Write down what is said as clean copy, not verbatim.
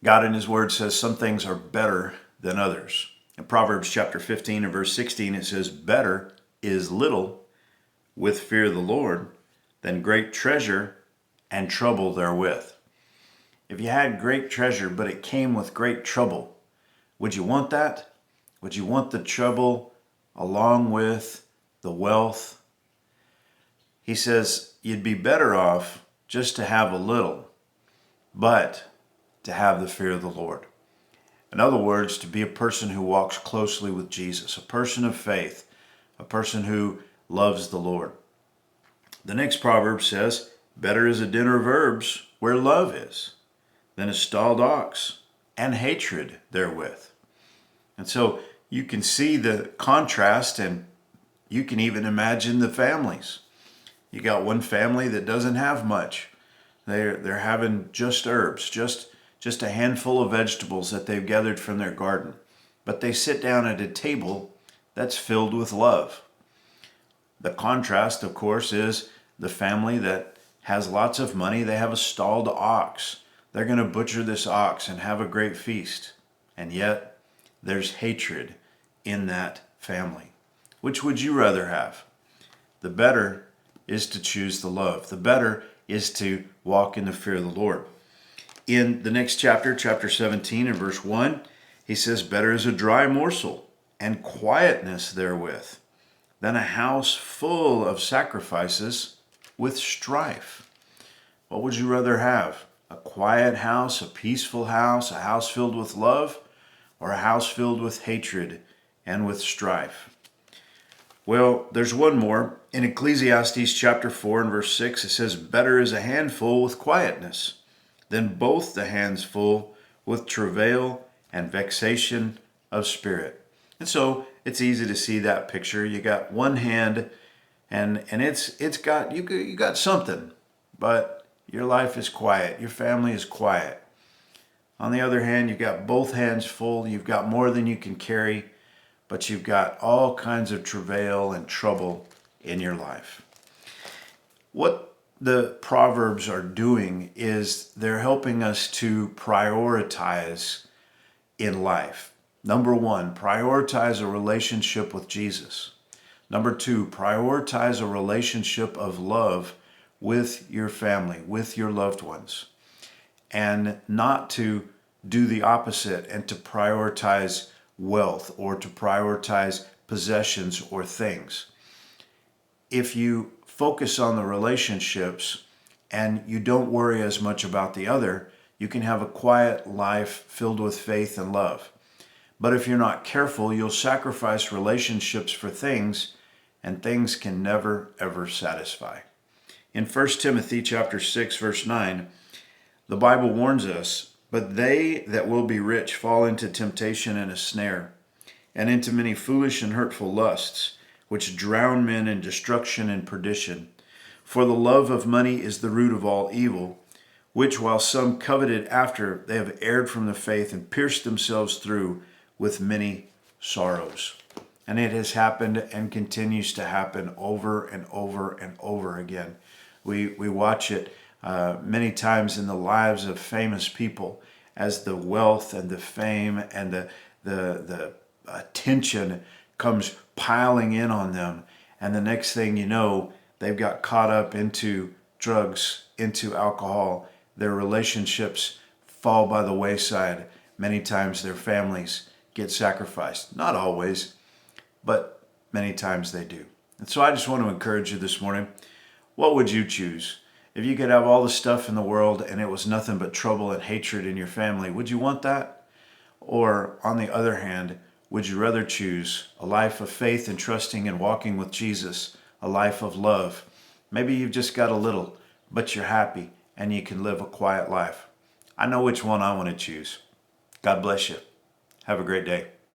God in his word says some things are better than others. In Proverbs chapter 15 and verse 16, it says, better is little with fear of the Lord than great treasure and trouble therewith. If you had great treasure, but it came with great trouble, would you want that? Would you want the trouble along with the wealth? He says you'd be better off just to have a little, but to have the fear of the Lord. In other words, to be a person who walks closely with Jesus, a person of faith, a person who loves the Lord. The next proverb says, better is a dinner of herbs where love is than a stalled ox and hatred therewith. And so you can see the contrast, and you can even imagine the families. You got one family that doesn't have much. They're having just herbs, just a handful of vegetables that they've gathered from their garden. But they sit down at a table that's filled with love. The contrast, of course, is the family that has lots of money. They have a stalled ox. They're going to butcher this ox and have a great feast. And yet, there's hatred in that family. Which would you rather have? The better is to choose the love. The better is to walk in the fear of the Lord. In the next chapter, chapter 17 and verse 1, he says, better is a dry morsel and quietness therewith than a house full of sacrifices with strife. What would you rather have? A quiet house, a peaceful house, a house filled with love, or a house filled with hatred and with strife? Well, there's one more. In Ecclesiastes chapter 4 and verse 6, it says, better is a handful with quietness than both the hands full with travail and vexation of spirit. And so it's easy to see that picture. You got one hand and it's got you got something, but your life is quiet. Your family is quiet. On the other hand, you've got both hands full. You've got more than you can carry, but you've got all kinds of travail and trouble in your life. What the Proverbs are doing is they're helping us to prioritize in life. Number one, prioritize a relationship with Jesus. Number two, prioritize a relationship of love with your family, with your loved ones. And not to do the opposite and to prioritize wealth or to prioritize possessions or things. If you focus on the relationships and you don't worry as much about the other, you can have a quiet life filled with faith and love. But if you're not careful, you'll sacrifice relationships for things, and things can never, ever satisfy. In 1 Timothy chapter 6, verse 9, the Bible warns us, but they that will be rich fall into temptation and a snare, and into many foolish and hurtful lusts, which drown men in destruction and perdition. For the love of money is the root of all evil, which while some coveted after, they have erred from the faith and pierced themselves through with many sorrows. And it has happened and continues to happen over and over and over again. We watch it many times in the lives of famous people as the wealth and the fame and the attention comes piling in on them. And the next thing you know, they've got caught up into drugs, into alcohol. Their relationships fall by the wayside. Many times their families get sacrificed. Not always, but many times they do. And so I just want to encourage you this morning. What would you choose? If you could have all the stuff in the world and it was nothing but trouble and hatred in your family, would you want that? Or on the other hand, would you rather choose a life of faith and trusting and walking with Jesus, a life of love? Maybe you've just got a little, but you're happy and you can live a quiet life. I know which one I want to choose. God bless you. Have a great day.